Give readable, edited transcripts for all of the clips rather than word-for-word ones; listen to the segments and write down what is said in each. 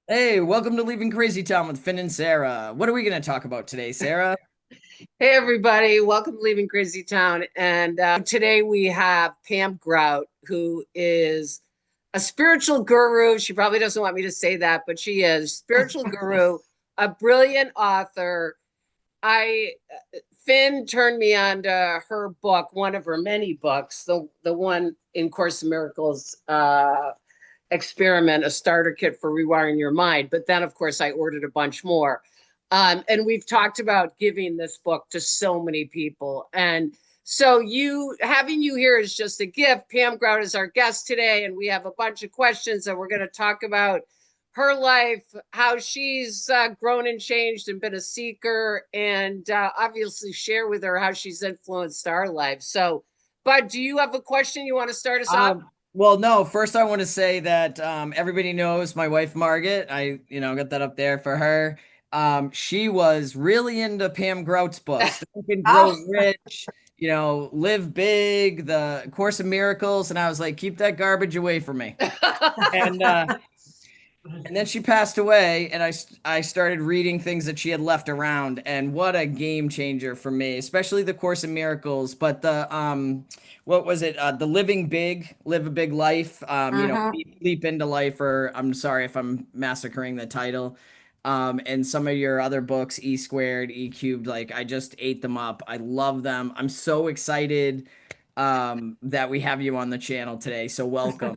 Hey, welcome to Leaving Crazy Town with Finn and Sarah. What are we going to talk about today, Sarah? Hey everybody, welcome to Leaving Crazy Town. And today we have Pam Grout, who is a spiritual guru. She probably doesn't want me to say that, but she is spiritual guru, a brilliant author. I Finn turned me on to her book, one of her many books, the one in Course in Miracles, experiment, a starter kit for rewiring your mind. But then, of course, I ordered a bunch more. And we've talked about giving this book to so many people. And so having you here is just a gift. Pam Grout is our guest today, and we have a bunch of questions that we're going to talk about her life, how she's grown and changed and been a seeker, and obviously share with her how she's influenced our lives. So, Bud, do you have a question you want to start us off? Well, no, first I want to say that everybody knows my wife Margaret. Got that up there for her. She was really into Pam Grout's books, Think and Grow Oh, Rich, Live Big, The Course of Miracles, and I was like, keep that garbage away from me. And and then she passed away, and I started reading things that she had left around, and what a game changer for me, especially the Course in Miracles. But what was it? The Living Big, Live a Big Life. mhm. Leap into Life, or I'm sorry if I'm massacring the title. And some of your other books, E Squared, E Cubed, like I just ate them up. I love them. I'm so excited that we have you on the channel today. So welcome.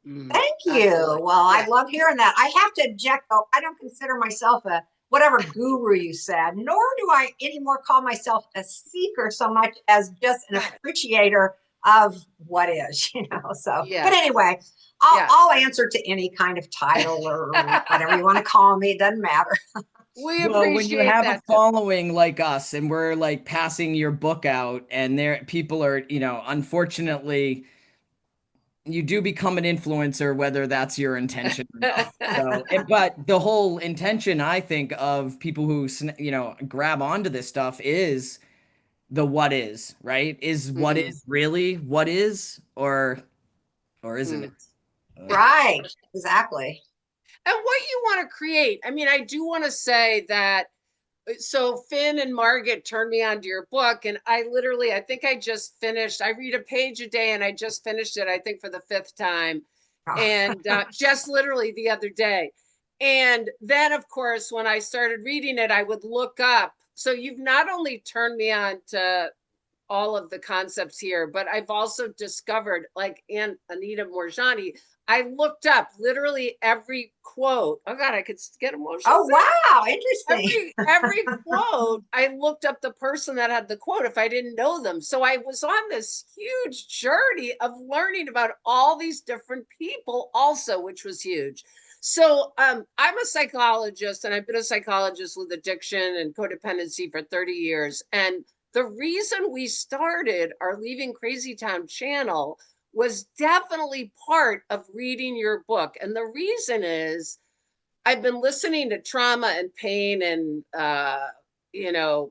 Mm, Thank you. absolutely. Well, I Yeah. love hearing that. I have to object, though. I don't consider myself a whatever guru you said, nor do I anymore call myself a seeker so much as just an appreciator of what is, So, but Yes. anyway, I'll Yes. answer to any kind of title or whatever you want to call me. It doesn't matter. We Well, when you appreciate have a that too. following like us and we're like passing your book out and there people are, unfortunately, you do become an influencer whether that's your intention or not. So, but the whole intention I think of people who grab onto this stuff is the what is, right? Is what Mhm. is really what is or isn't Mm. it? Uh, Right. Exactly. And what you want to create. I mean, I do want to say that so Finn and Margaret turned me on to your book, and I think I just finished. I read a page a day, and I just finished it. I think for the fifth time, Oh, and just literally the other day. And then, of course, when I started reading it, I would look up. So you've not only turned me on to all of the concepts here, but I've also discovered, like Anita Morjani, I looked up literally every quote. Oh God, I could get emotional oh saying wow. Interesting. every quote. I looked up the person that had the quote if I didn't know them. So I was on this huge journey of learning about all these different people also, which was huge. So I'm a psychologist, and I've been a psychologist with addiction and codependency for 30 years. And the reason we started our Leaving Crazy Town channel was definitely part of reading your book. And the reason is I've been listening to trauma and pain and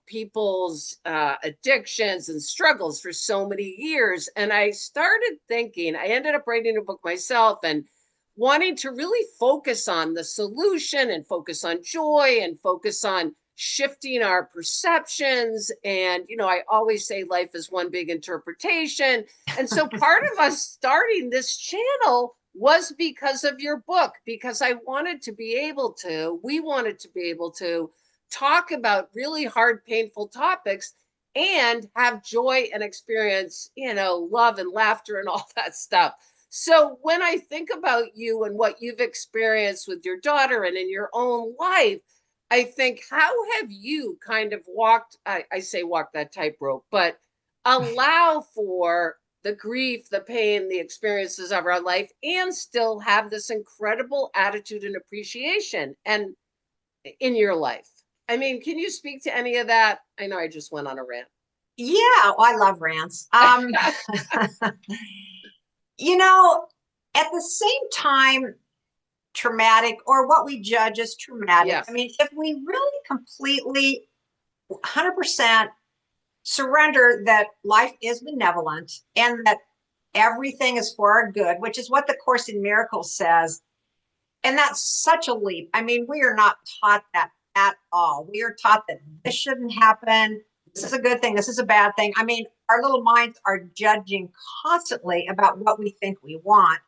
people's addictions and struggles for so many years, and I started thinking. I ended up writing a book myself and wanting to really focus on the solution and focus on joy and focus on shifting our perceptions. And I always say life is one big interpretation, and so part of us starting this channel was because of your book, because we wanted to be able to talk about really hard, painful topics and have joy and experience, love and laughter and all that stuff. So when I think about you and what you've experienced with your daughter and in your own life, I think, how have you kind of I say walk that tightrope, but allow for the grief, the pain, the experiences of our life, and still have this incredible attitude and appreciation and in your life. I mean, can you speak to any of that? I know I just went on a rant. Yeah, well, I love rants. You know, at the same time, traumatic or what we judge as traumatic. I Yes. mean, if we really completely 100% surrender that life is benevolent and that everything is for our good, which is what the Course in Miracles says, And that's such a leap. I mean, we are not taught that at all. We are taught that this shouldn't happen. This is a good thing. This is a bad thing. I mean, our little minds are judging constantly about what we think we want.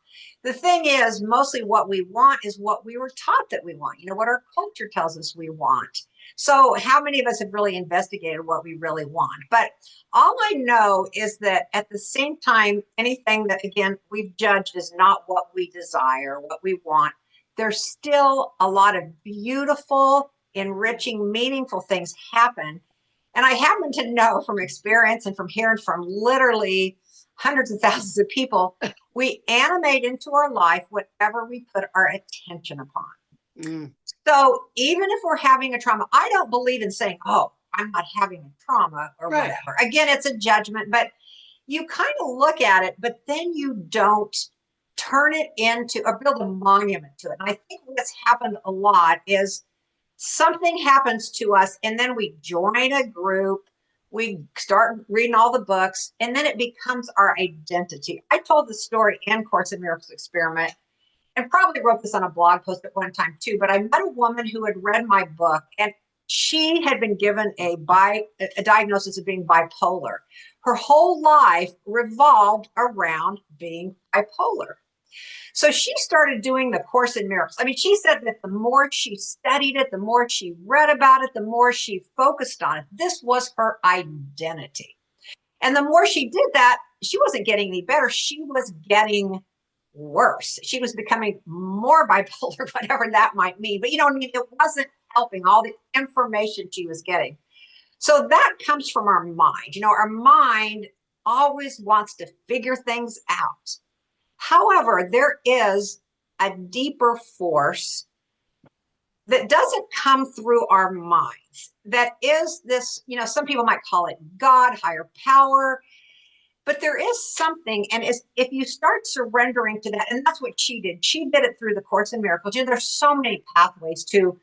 The thing is, mostly what we want is what we were taught that we want, what our culture tells us we want. So, how many of us have really investigated what we really want? But all I know is that at the same time, anything that, again, we've judged is not what we desire, what we want, there's still a lot of beautiful, enriching, meaningful things happen. And I happen to know from experience and from hearing from literally hundreds of thousands of people, we animate into our life whatever we put our attention upon. Mm. So even if we're having a trauma, I don't believe in saying, oh, I'm not having a trauma or whatever. Again, it's a judgment, but you kind of look at it, but then you don't turn it into or build a monument to it. And I think what's happened a lot is something happens to us and then we join a group, we start reading all the books, and then it becomes our identity. I told the story in Course in Miracles experiment and probably wrote this on a blog post at one time too, but I met a woman who had read my book and she had been given a diagnosis of being bipolar. Her whole life revolved around being bipolar. So she started doing the Course in Miracles. I mean, she said that the more she studied it, the more she read about it, the more she focused on it. This was her identity. And the more she did that, she wasn't getting any better. She was getting worse. She was becoming more bipolar, whatever that might mean. But it wasn't helping all the information she was getting. So that comes from our mind. Our mind always wants to figure things out. However, there is a deeper force that doesn't come through our minds. That is this, some people might call it God, higher power, but there is something, and if you start surrendering to that, and that's what she did. She did it through the Course in Miracles. There's so many pathways to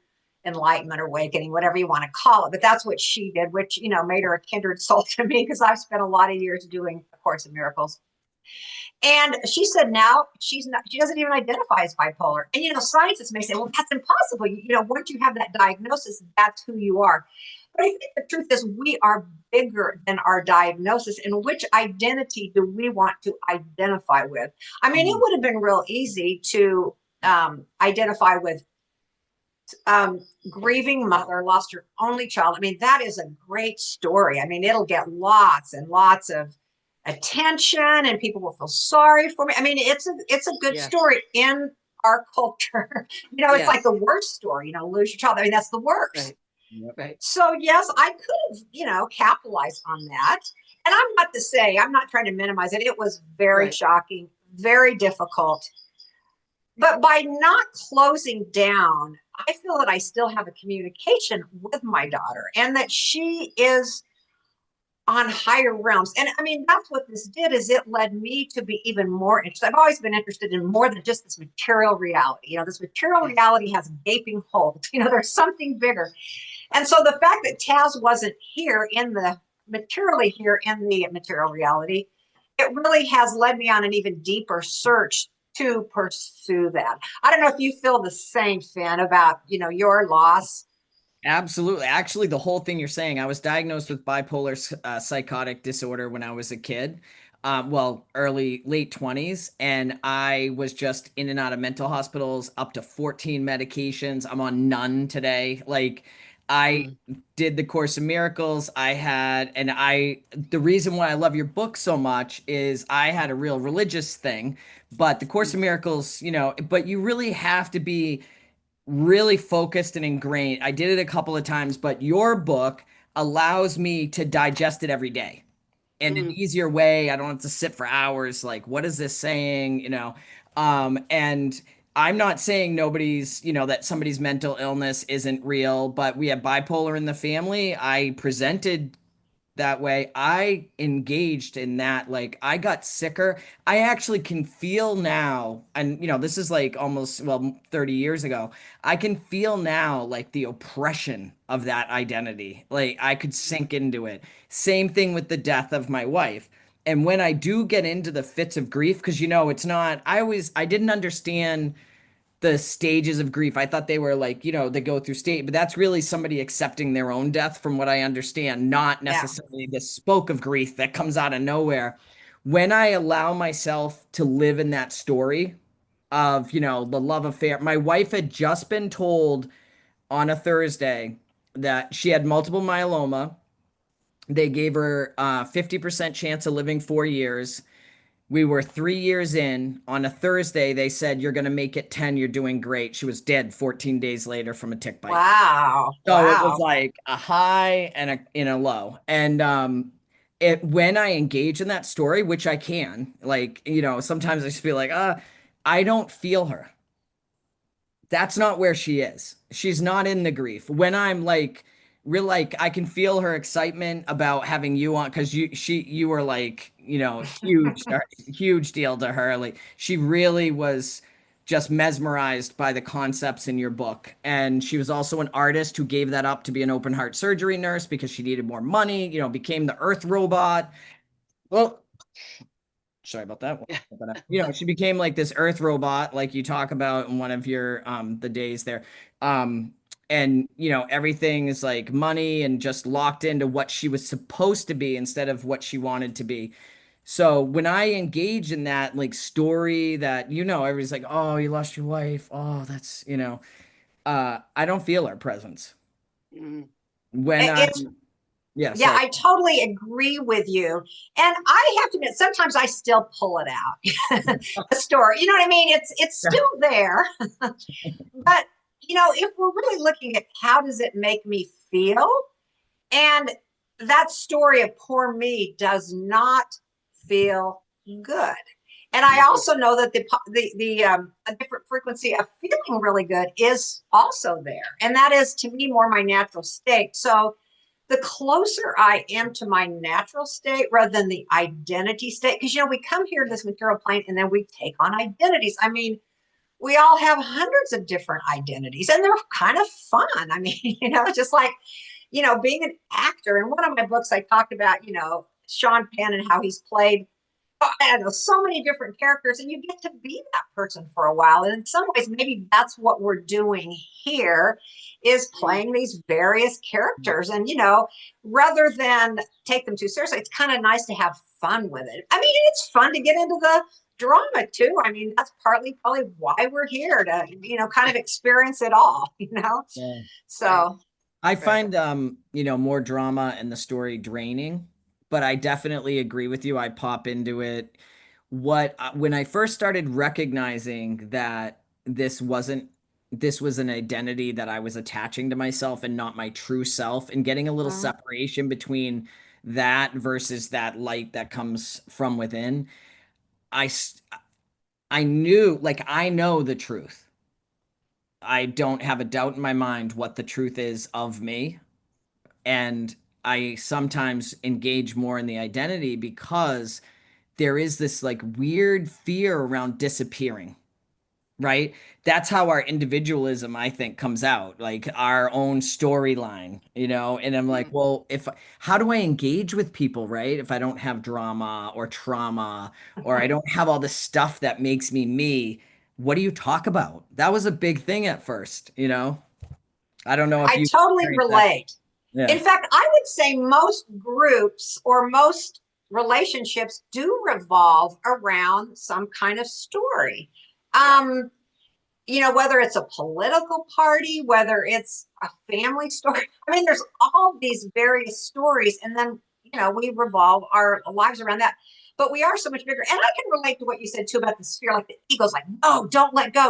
enlightenment or awakening, whatever you want to call it, but that's what she did, which, made her a kindred soul to me because I've spent a lot of years doing the Course in Miracles. And she said now she doesn't even identify as bipolar. And, scientists may say, well, that's impossible. Once you have that diagnosis, that's who you are. But I think the truth is we are bigger than our diagnosis. And which identity do we want to identify with? I mean, it would have been real easy to identify with grieving mother, lost her only child. I mean, that is a great story. I mean, it'll get lots and lots of attention and people will feel sorry for me. I mean, it's a good story in our culture. It's like the worst story, lose your child. I mean, that's the worst. Right. So yes, I could have, capitalized on that. And I'm not trying to minimize it. It was very shocking, very difficult. But by not closing down, I feel that I still have a communication with my daughter and that she is on higher realms. And I mean, that's what this did, is it led me to be even more interested. I've always been interested in more than just this material reality. This material reality has gaping holes. There's something bigger. And so the fact that Taz wasn't here in the material reality, it really has led me on an even deeper search to pursue that. I don't know if you feel the same, Finn, about, your loss. Absolutely. Actually, the whole thing you're saying, I was diagnosed with bipolar psychotic disorder when I was a kid. Late 20s. And I was just in and out of mental hospitals, up to 14 medications. I'm on none today. Like, I did the Course in Miracles. The reason why I love your book so much is I had a real religious thing, but the Course in Miracles, but you really have to be really focused and ingrained. I did it a couple of times, but your book allows me to digest it every day in an easier way. I don't have to sit for hours. Like, what is this saying? And I'm not saying that somebody's mental illness isn't real, but we have bipolar in the family. I presented that way. I engaged in that. Like, I got sicker. I actually can feel now, and this is like almost 30 years ago. I can feel now like the oppression of that identity. Like, I could sink into it. Same thing with the death of my wife. And when I do get into the fits of grief, because it's not, I didn't understand the stages of grief. I thought they were like, you know, they go through state, but that's really somebody accepting their own death, from what I understand, not Yeah. necessarily the spoke of grief that comes out of nowhere. When I allow myself to live in that story of, you know, the love affair, my wife had just been told on a Thursday that she had multiple myeloma. They gave her 50% chance of living 4 years. We were 3 years in. On a Thursday, they said, "You're going to make it 10. You're doing great." She was dead 14 days later from a tick bite. Wow. So it was Wow. like a high and a low. And it when I engage in that story, which I can, like, you know, sometimes I just feel like, I don't feel her. That's not where she is. She's not in the grief. When I'm like real, like I can feel her excitement about having you on, because you were like, you know, huge, huge deal to her. Like she really was just mesmerized by the concepts in your book. And she was also an artist who gave that up to be an open heart surgery nurse because she needed more money, you know, became the Earth robot. Well, sorry about that one. But you know, she became like this Earth robot, like you talk about in one of your the days there. Um, and you know, everything is like money and just locked into what she was supposed to be instead of what she wanted to be. So when I engage in that like story that, you know, everybody's like, "Oh, you lost your wife. Oh, that's, you know," I don't feel her presence. Mm. When It's I'm Yeah, Yeah, sorry. I totally agree with you. And I have to admit, sometimes I still pull it out. The story. You know what I mean? It's still there. But you know, if we're really looking at how does it make me feel, and that story of poor me does not feel good. And I also know that the a different frequency of feeling really good is also there, and that is to me more my natural state. So the closer I am to my natural state rather than the identity state, because you know we come here to this material plane and then we take on identities. I mean, we all have hundreds of different identities, and they're kind of fun. I mean, you know, just like you know, being an actor. In one of my books, I talked about, you know, Sean Penn and how he's played, I don't know, so many different characters, and you get to be that person for a while. And in some ways, maybe that's what we're doing here is playing these various characters. And, you know, rather than take them too seriously, it's kind of nice to have fun with it. I mean, it's fun to get into the drama too. I mean, that's partly probably why we're here to, you know, kind of experience it all, you know? Yeah. Right. So, I Right. find you know, more drama and the story draining, but I definitely agree with you. I pop into it. When I first started recognizing that this was an identity that I was attaching to myself and not my true self, and getting a little mm, separation between that versus that light that comes from within, I s- I knew, like, I know the truth. I don't have a doubt in my mind what the truth is of me. And I sometimes engage more in the identity because there is this like weird fear around disappearing, right? That's how our individualism, I think, comes out, like our own storyline, you know? And I'm like, Mm. well, if how do I engage with people, right? If I don't have drama or trauma, or I don't have all the stuff that makes me me, what do you talk about? That was a big thing at first, you know? I don't know if I you totally experienced that. relate. Yeah. In fact, I would say most groups or most relationships do revolve around some kind of story. Yeah. You know, whether it's a political party, whether it's a family story. I mean, there's all these various stories, and then, you know, we revolve our lives around that. But we are so much bigger. And I can relate to what you said too about the sphere, like the ego's like, no, don't let go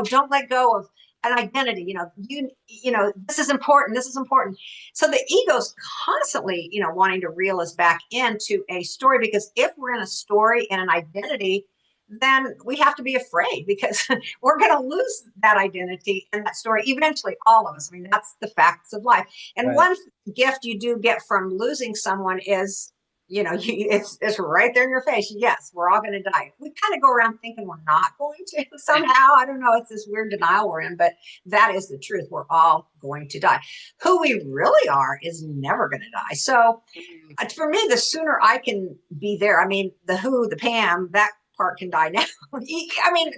of an identity. You know, this is important, this is important. So the ego's constantly, you know, wanting to reel us back into a story because if we're in a story and an identity, then we have to be afraid because we're going to lose that identity and that story eventually, all of us. I mean, that's the facts of life. And Right. one gift you do get from losing someone is, you know, it's right there in your face. Yes, we're all going to die. We kind of go around thinking we're not going to somehow. I don't know. It's this weird denial we're in, but that is the truth. We're all going to die. Who we really are is never going to die. So Mm. for me, the sooner I can be there, I mean, the who, the Pam, that part can die now. I mean,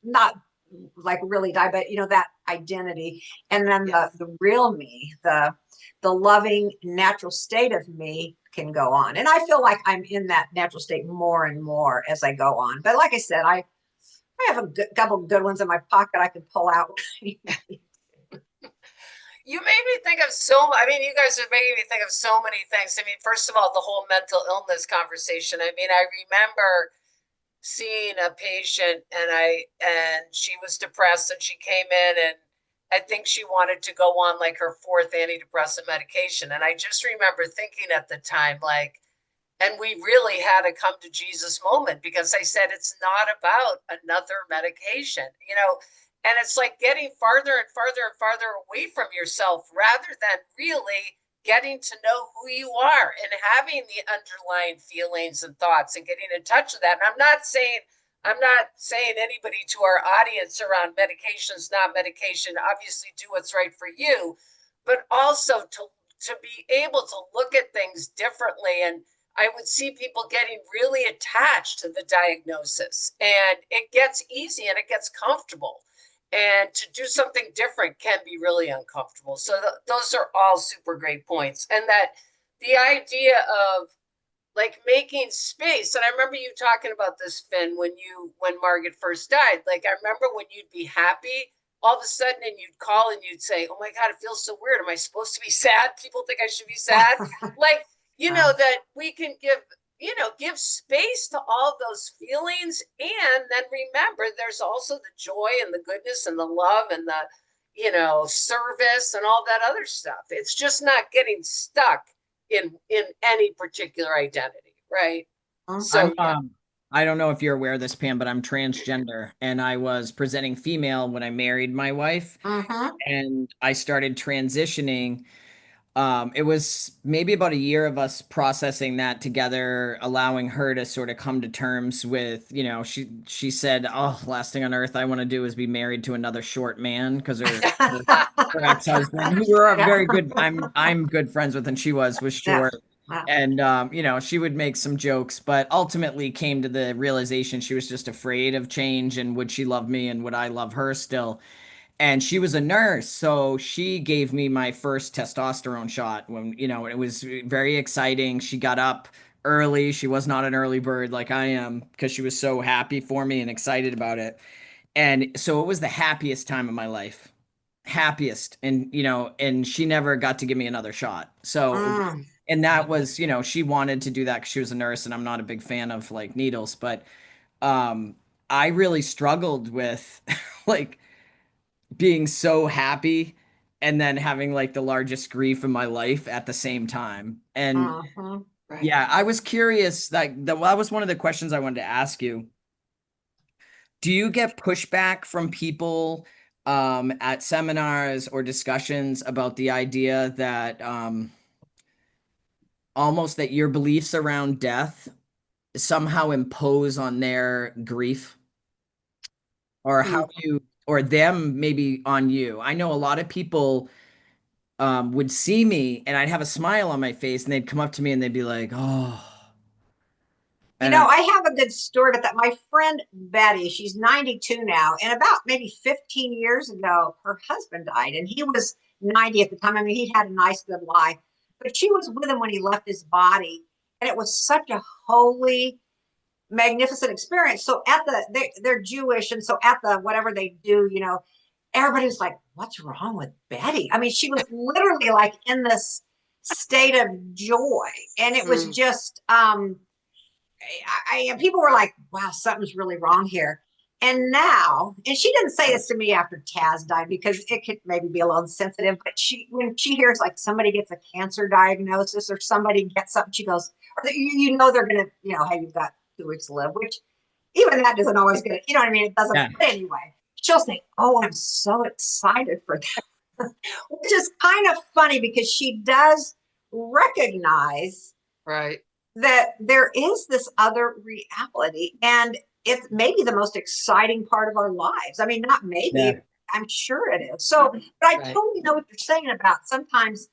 not like really die, but that identity. And then Yes. the real me, the loving natural state of me can go on. And I feel like I'm in that natural state more and more as I go on. But like I said, I have a couple good ones in my pocket I can pull out. You made me think of I mean, you guys are making me think of so many things. I mean, first of all, the whole mental illness conversation. I mean, I remember seeing a patient and she was depressed and she came in and I think she wanted to go on like her fourth antidepressant medication. And I just remember thinking at the time, like, and we really had a come to Jesus moment because I said, it's not about another medication, and it's like getting farther and farther and farther away from yourself rather than really getting to know who you are and having the underlying feelings and thoughts and getting in touch with that. And I'm not saying anybody to our audience around medications, not medication, obviously do what's right for you, but also to be able to look at things differently. And I would see people getting really attached to the diagnosis, and it gets easy and it gets comfortable. And to do something different can be really uncomfortable. So those are all super great points. And that the idea of like making space. And I remember you talking about this, Finn, when Margaret first died. Like, I remember when you'd be happy all of a sudden and you'd call and you'd say, oh my God, it feels so weird. Am I supposed to be sad? People think I should be sad. Like, that we can give space to all those feelings. And then remember, there's also the joy and the goodness and the love and the, service and all that other stuff. It's just not getting stuck in any particular identity, right? So I don't know if you're aware of this, Pam, but I'm transgender, and I was presenting female when I married my wife, and I started transitioning. It was maybe about a year of us processing that together, allowing her to sort of come to terms with, she said, oh, last thing on earth I want to do is be married to another short man, because her ex-husband, who we're very good, I'm good friends with, and she was short. Wow. And she would make some jokes, but ultimately came to the realization she was just afraid of change, and would she love me and would I love her still? And she was a nurse, so she gave me my first testosterone shot when, it was very exciting. She got up early. She was not an early bird like I am, because she was so happy for me and excited about it. And so it was the happiest time of my life. Happiest. And she never got to give me another shot. So, and that was, she wanted to do that because she was a nurse, and I'm not a big fan of like needles, but I really struggled with like being so happy and then having like the largest grief in my life at the same time. And right. yeah, I was curious, like that was one of the questions I wanted to ask you. Do you get pushback from people at seminars or discussions about the idea that almost that your beliefs around death somehow impose on their grief? Or how do you, or them maybe on you? I know a lot of people would see me and I'd have a smile on my face, and they'd come up to me and they'd be like, oh. I have a good story about that. My friend Betty, she's 92 now, and about maybe 15 years ago, her husband died, and he was 90 at the time. I mean, he had a nice, good life, but she was with him when he left his body, and it was such a holy, magnificent experience. So they're Jewish, and so at the whatever they do, everybody was like, "What's wrong with Betty?" I mean, she was literally like in this state of joy, and it was just people were like, wow, something's really wrong here. And now, and she didn't say this to me after Taz died, because it could maybe be a little sensitive, but when she hears like somebody gets a cancer diagnosis or somebody gets something, she goes, they're going to, hey, you've got 2 weeks to live, which even that isn't always good. You know what I mean? It doesn't. Yeah. But anyway, she'll say, oh, I'm so excited for that, which is kind of funny because she does recognize, right, that there is this other reality, and it's maybe the most exciting part of our lives. I mean, not maybe, yeah. I'm sure it is. So, but I totally know what you're saying about sometimes,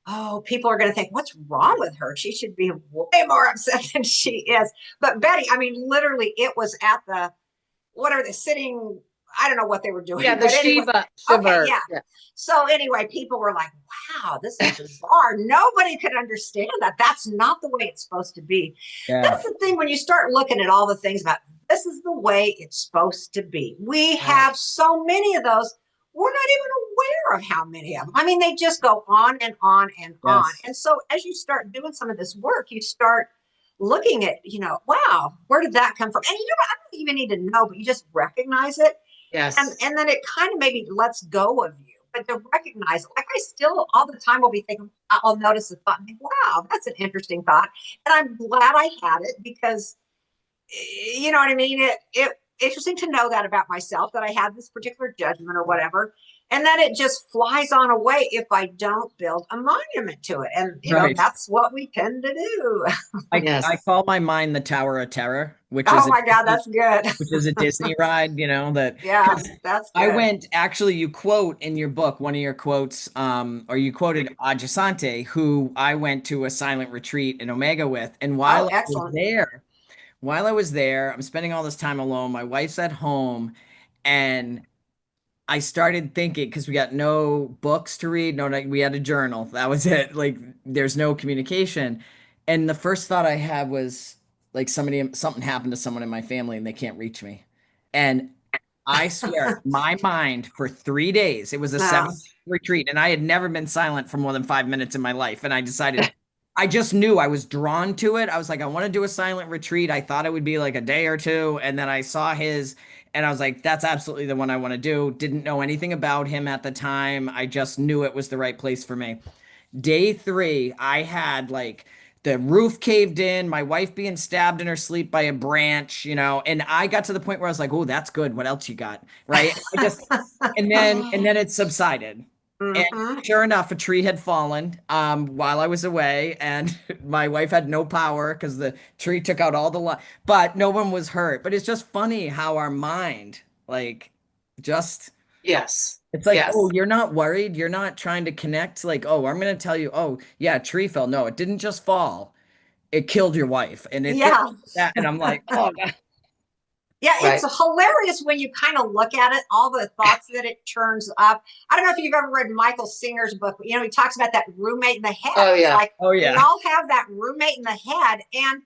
oh, people are going to think, what's wrong with her? She should be way more upset than she is. But Betty, I mean, literally, it was at the, whatever the sitting I don't know what they were doing. Yeah, the but anyway, Shiva. okay, yeah. So anyway, people were like, wow, this is bizarre. Nobody could understand that. That's not the way it's supposed to be. Yeah. That's the thing when you start looking at all the things about this is the way it's supposed to be. We have so many of those. We're not even aware of how many of them. I mean, they just go on and on and on. And so as you start doing some of this work, you start looking at, wow, where did that come from? And I don't even need to know, but you just recognize it. Yes. And then it kind of maybe lets go of you. But to recognize it, like I still all the time will be thinking, I'll notice a thought and think, wow, that's an interesting thought. And I'm glad I had it because, you know what I mean? It interesting to know that about myself, that I had this particular judgment or whatever. And then it just flies on away if I don't build a monument to it. And, that's what we tend to do. I call my mind the Tower of Terror, which oh is my God, that's good. which is a Disney ride, that. Yeah, that's good. I went, actually, you quote in your book, one of your quotes, or you quoted Ajasante, who I went to a silent retreat in Omega with. And while I was there, I'm spending all this time alone. My wife's at home, and I started thinking, because we got no books to read, we had a journal. That was it. Like, there's no communication. And the first thought I had was like something happened to someone in my family and they can't reach me. And I swear, my mind for 3 days, it was a 7 retreat, and I had never been silent for more than 5 minutes in my life. And I decided, I just knew I was drawn to it. I was like, I want to do a silent retreat. I thought it would be like a day or two. And then I saw his, and I was like, that's absolutely the one I want to do. Didn't know anything about him at the time. I just knew it was the right place for me. Day 3, I had like the roof caved in, my wife being stabbed in her sleep by a branch, and I got to the point where I was like, oh, that's good. What else you got? Right. And then it subsided. And sure enough, a tree had fallen while I was away, and my wife had no power because the tree took out all the light, but no one was hurt. But it's just funny how our mind, like, just it's like, oh, you're not worried, you're not trying to connect. Like, oh, I'm gonna tell you, oh yeah, a tree fell. No, it didn't just fall; it killed your wife, and that. And I'm like, oh God. Yeah, it's hilarious when you kind of look at it, all the thoughts that it turns up. I don't know if you've ever read Michael Singer's book, but, he talks about that roommate in the head. Oh, yeah. It's like, oh, yeah. We all have that roommate in the head. And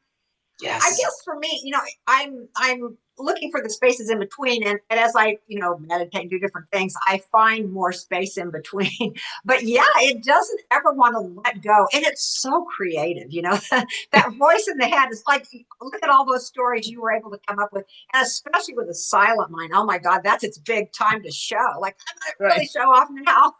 I guess for me, I'm looking for the spaces in between. And as I, meditate and do different things, I find more space in between. But yeah, it doesn't ever want to let go. And it's so creative, that voice in the head is like, look at all those stories you were able to come up with. And especially with a silent mind. Oh my God, that's its big time to show. Like, I'm going to really show off now.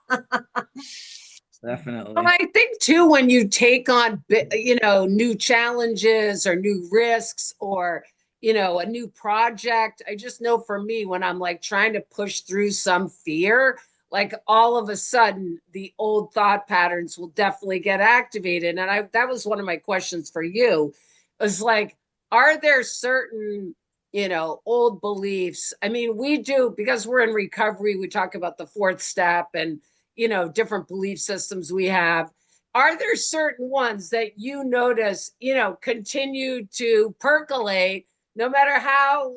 Definitely. Well, I think too, when you take on, new challenges or new risks or, a new project, I just know for me, when I'm like trying to push through some fear, like all of a sudden the old thought patterns will definitely get activated. And that was one of my questions for you. It was like, are there certain, old beliefs? I mean, we do, because we're in recovery, we talk about the 4th step and different belief systems we have. Are there certain ones that you notice, continue to percolate no matter how,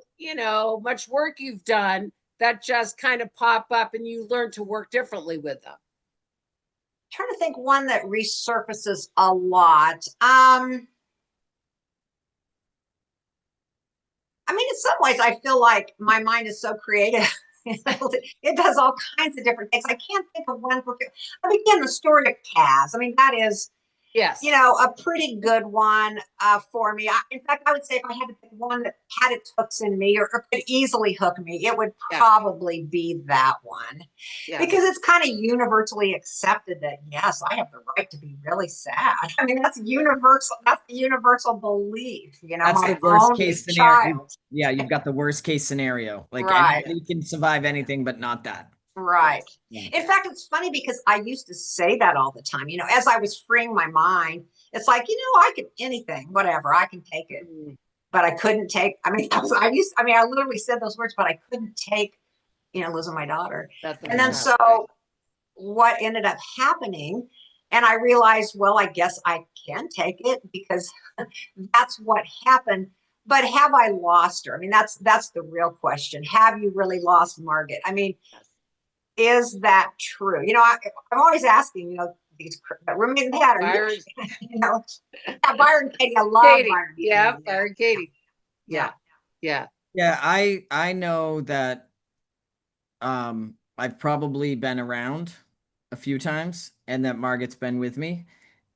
much work you've done, that just kind of pop up and you learn to work differently with them? I'm trying to think one that resurfaces a lot. I mean, in some ways, I feel like my mind is so creative. It does all kinds of different things. I can't think of one. Again, the story of Kaz. I mean, that is, a pretty good one for me. In fact, I would say if I had to pick one that had its hooks in me or could easily hook me, it would probably be that one. Because it's kind of universally accepted that, yes, I have the right to be really sad. I mean, that's universal. That's the universal belief, That's the worst case scenario. Yeah, you've got the worst case scenario. Like, anybody can survive anything, but not that. Right. In fact, it's funny because I used to say that all the time, as I was freeing my mind. It's like, I could anything, whatever, I can take it. But I couldn't take, I literally said those words, but I couldn't take, losing my daughter. And then so what ended up happening, and I realized, well, I guess I can take it because that's what happened. but have I lost her? I mean, that's the real question. Have you really lost Margaret? I mean, is that true? You know, I'm always asking, you know, these roommates they had, Byron, you know, yeah, Byron Katie, I love Katie. Byron Yeah, Katie. Byron Katie. Yeah. Yeah. Yeah, I know that I've probably been around a few times and that Margaret's been with me.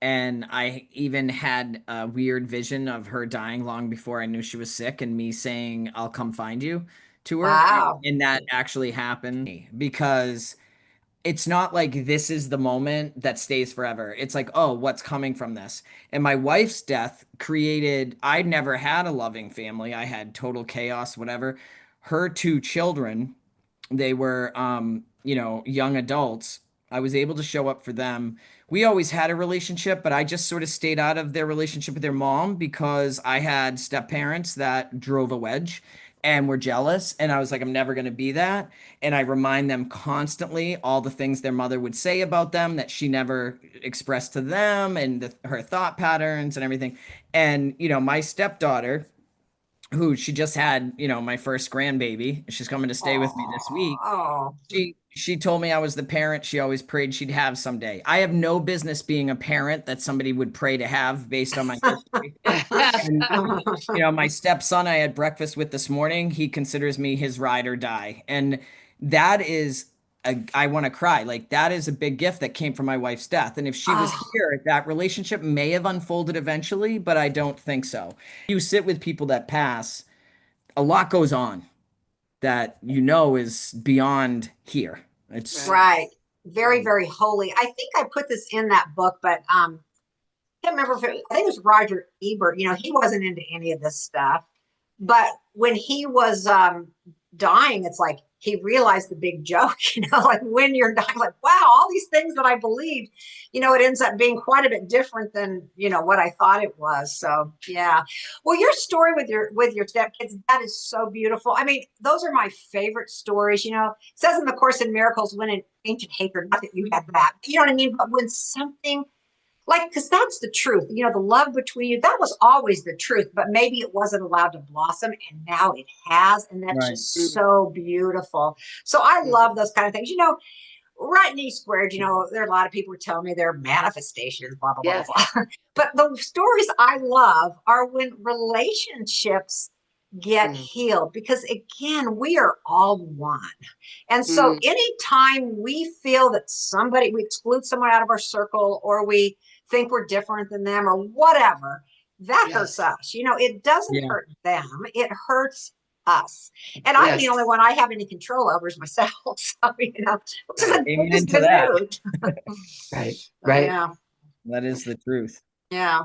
And I even had a weird vision of her dying long before I knew she was sick and me saying, I'll come find you to her. Wow. And that actually happened because it's not like this is the moment that stays forever. It's like, oh, what's coming from this? And my wife's death created, I never had a loving family. I had total chaos, whatever. Her two children, they were young adults. I was able to show up for them. We always had a relationship, but I just sort of stayed out of their relationship with their mom because I had step parents that drove a wedge and were jealous, and I was like, I'm never going to be that. And I remind them constantly all the things their mother would say about them that she never expressed to them, and her thought patterns and everything. And my stepdaughter, who she just had, my first grandbaby. She's coming to stay with me this week. Oh. She told me I was the parent she always prayed she'd have someday. I have no business being a parent that somebody would pray to have based on my history. And my stepson I had breakfast with this morning, he considers me his ride or die. And that is I want to cry. Like, that is a big gift that came from my wife's death. And if she was here, that relationship may have unfolded eventually, but I don't think so. You sit with people that pass, a lot goes on that is beyond here. It's Right. Very, very holy. I think I put this in that book, but I can't remember I think it was Roger Ebert. You know, he wasn't into any of this stuff. But when he was dying, it's like he realized the big joke, like when you're dying, like, wow, all these things that I believed, it ends up being quite a bit different than, what I thought it was. So, yeah. Well, your story with your stepkids, that is so beautiful. I mean, those are my favorite stories. It says in the Course in Miracles, when an ancient hatred, not that you had that, you know what I mean? But when something because that's the truth, the love between you, that was always the truth, but maybe it wasn't allowed to blossom and now it has. And that's right. just so beautiful. So I love those kind of things. Right in E squared, there are a lot of people who tell me they're manifestations, blah, blah, Yes. blah, blah. But the stories I love are when relationships get healed, because again, we are all one. And so anytime we feel that we exclude someone out of our circle, or we think we're different than them, or whatever, that hurts us. It doesn't hurt them, it hurts us. And I'm the only one I have any control over is myself. So, which is a Amen to that. Right. Yeah. That is the truth. Yeah.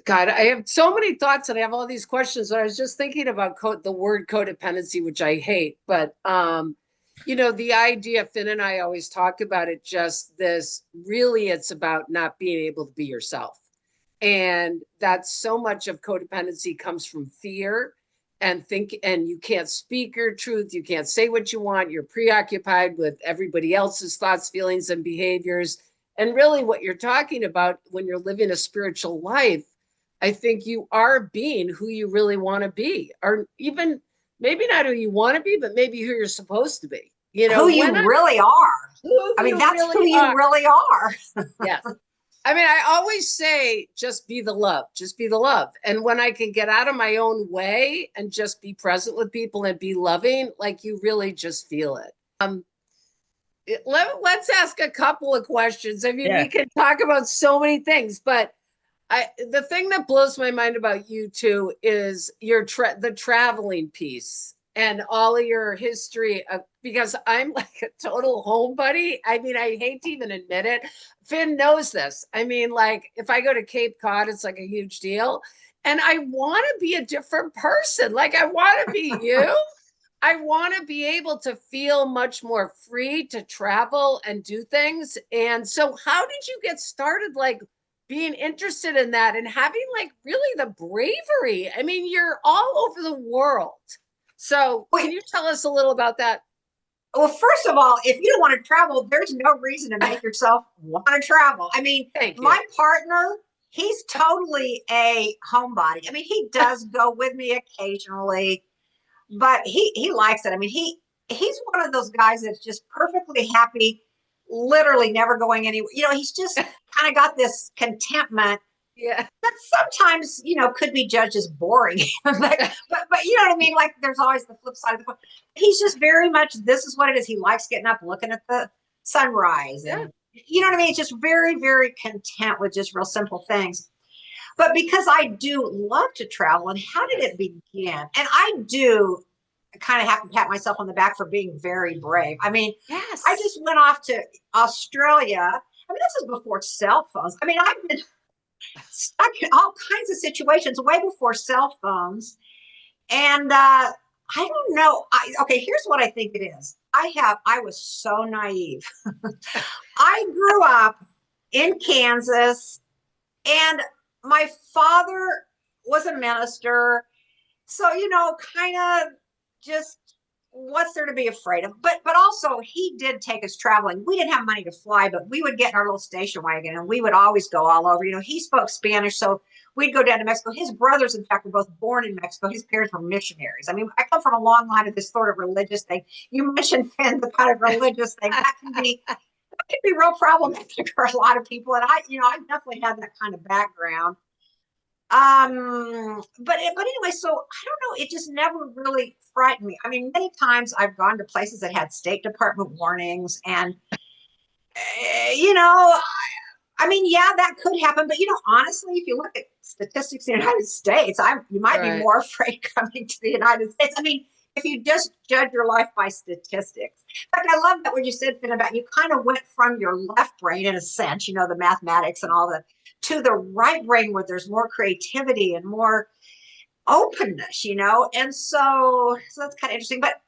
God, I have so many thoughts and I have all these questions, but I was just thinking about the word codependency, which I hate, but the idea, Finn and I always talk about it, just this, really, it's about not being able to be yourself. And that's so much of codependency comes from fear and you can't speak your truth. You can't say what you want. You're preoccupied with everybody else's thoughts, feelings, and behaviors. And really what you're talking about when you're living a spiritual life, I think you are being who you really want to be, or even maybe not who you want to be, but maybe who you're supposed to be. Who you really are. I mean, that's who you really are. Yes. I mean, I always say, just be the love, just be the love. And when I can get out of my own way and just be present with people and be loving, like, you really just feel it. Let's ask a couple of questions. I mean, we can talk about so many things, but the thing that blows my mind about you two is the traveling piece and all of your history because I'm like a total homebody. I mean, I hate to even admit it. Finn knows this. I mean, like, if I go to Cape Cod, it's like a huge deal. And I want to be a different person. Like, I want to be you. I want to be able to feel much more free to travel and do things. And so how did you get started, like, being interested in that and having, like, really the bravery? I mean, you're all over the world. So can you tell us a little about that? Well, first of all, if you don't want to travel, there's no reason to make yourself want to travel. I mean, my partner, he's totally a homebody. I mean, he does go with me occasionally, but he likes it. I mean, he's one of those guys that's just perfectly happy, literally never going anywhere. You know, he's just kind of got this contentment Yeah. that sometimes, you know, could be judged as boring. but you know what I mean? Like there's always the flip side of the coin. He's just very much, this is what it is. He likes getting up, looking at the sunrise. Yeah. And you know what I mean? It's just very, very content with just real simple things. But because I do love to travel, and how did it begin? And I do kind of have to pat myself on the back for being very brave. I mean, Yes. I just went off to Australia. I mean, this is before cell phones. I mean, I've been stuck in all kinds of situations way before cell phones. And I don't know. Okay, here's what I think it is. I was so naive. I grew up in Kansas, and my father was a minister. So, you know, kind of just what's there to be afraid of? But also he did take us traveling. We didn't have money to fly, but we would get in our little station wagon and we would always go all over. You know, he spoke Spanish, so we'd go down to Mexico. His brothers, in fact, were both born in Mexico. His parents were missionaries. I mean, I come from a long line of this sort of religious thing. You mentioned, Finn, the kind of religious thing that can be real problematic for a lot of people. And I, you know, I definitely had that kind of background. But anyway, so I don't know, it just never really frightened me. I mean, many times I've gone to places that had State Department warnings, and you know, I mean, yeah, that could happen. But you know, honestly, if you look at statistics in the United States, you might be more afraid coming to the United States. I mean, if you just judge your life by statistics. In fact, I love that what you said, Finn, about you kind of went from your left brain, in a sense, you know, the mathematics and all that, to the right brain where there's more creativity and more openness, you know. And so that's kind of interesting. But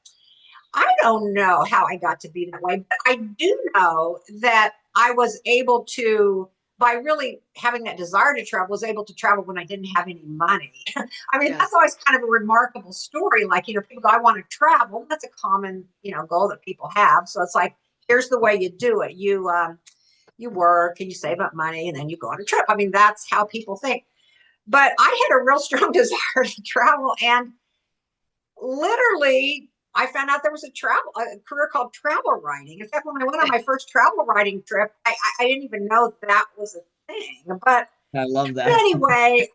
I don't know how I got to be that way, but I do know that I was able to, by really having that desire to travel, was able to travel when I didn't have any money. I mean, that's always kind of a remarkable story. Like, you know, people go, I want to travel. That's a common, you know, goal that people have. So it's like, here's the way you do it. You work and you save up money and then you go on a trip. I mean, that's how people think. But I had a real strong desire to travel, and literally I found out there was a career called travel writing. In fact, when I went on my first travel writing trip, I didn't even know that was a thing. But I love that. anyway,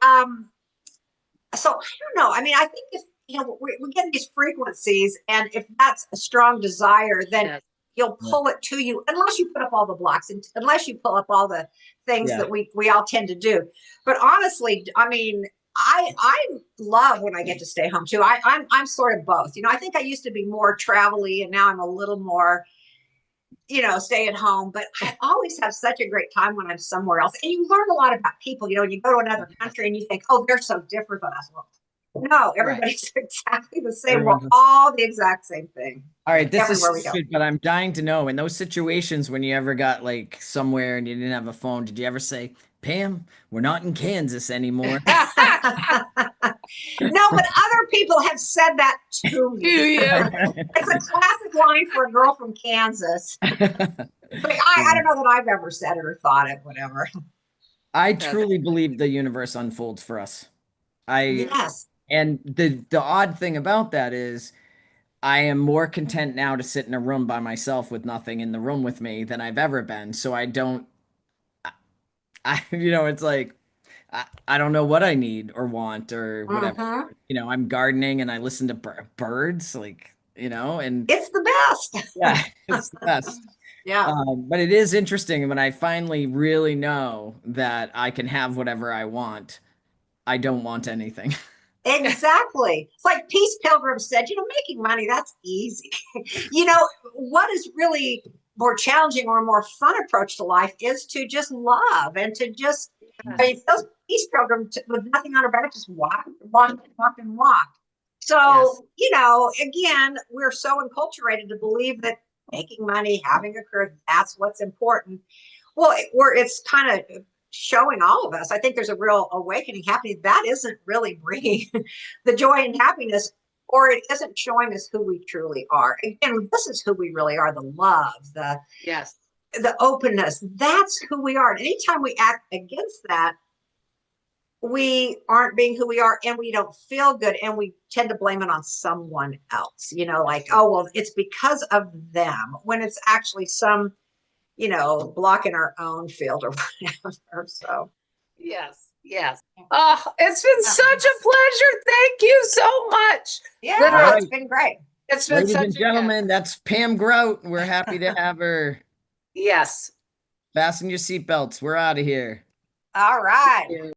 so I don't know. I mean, I think if you know we get these frequencies, and if that's a strong desire, then you'll pull it to you, unless you put up all the blocks, and unless you pull up all the things that we all tend to do. But honestly, I mean, I love when I get to stay home too. I'm sort of both. You know, I think I used to be more travel-y, and now I'm a little more, you know, stay at home. But I always have such a great time when I'm somewhere else. And you learn a lot about people. You know, you go to another country and you think, oh, they're so different than us. Well, no, everybody's exactly the same. We're all the exact same thing. All right, this is stupid, but I'm dying to know, in those situations when you ever got like somewhere and you didn't have a phone, did you ever say, Pam, we're not in Kansas anymore? No, but other people have said that to me. It's a classic line for a girl from Kansas. But I don't know that I've ever said it or thought it, whatever. I truly believe the universe unfolds for us. And the odd thing about that is I am more content now to sit in a room by myself with nothing in the room with me than I've ever been. So I don't, you know, it's like, I don't know what I need or want or whatever. You know, I'm gardening and I listen to birds, like, you know, and it's the best. Yeah, it's the best. But it is interesting when I finally really know that I can have whatever I want. I don't want anything. Exactly. It's like Peace Pilgrim said, you know, making money, that's easy. You know, what is really more challenging or a more fun approach to life is to just love and to just, I mean, those Peace Pilgrim with nothing on her back, just walked. So, you know, again, we're so enculturated to believe that making money, having a career, that's what's important. Well, it's kind of showing all of us, I think there's a real awakening happening. That isn't really bringing the joy and happiness, or it isn't showing us who we truly are. Again, this is who we really are, the love, the openness. That's who we are. And anytime we act against that, we aren't being who we are and we don't feel good, and we tend to blame it on someone else, like, oh, well, it's because of them, when it's actually some, block in our own field or whatever. So Yes, yes. Oh, it's been such a pleasure. Thank you so much. yeah, Literally, it's been great. it's been Ladies such and a gentlemen, that's Pam Grout. We're happy to have her. yes. Fasten your seatbelts. We're out of here. All right.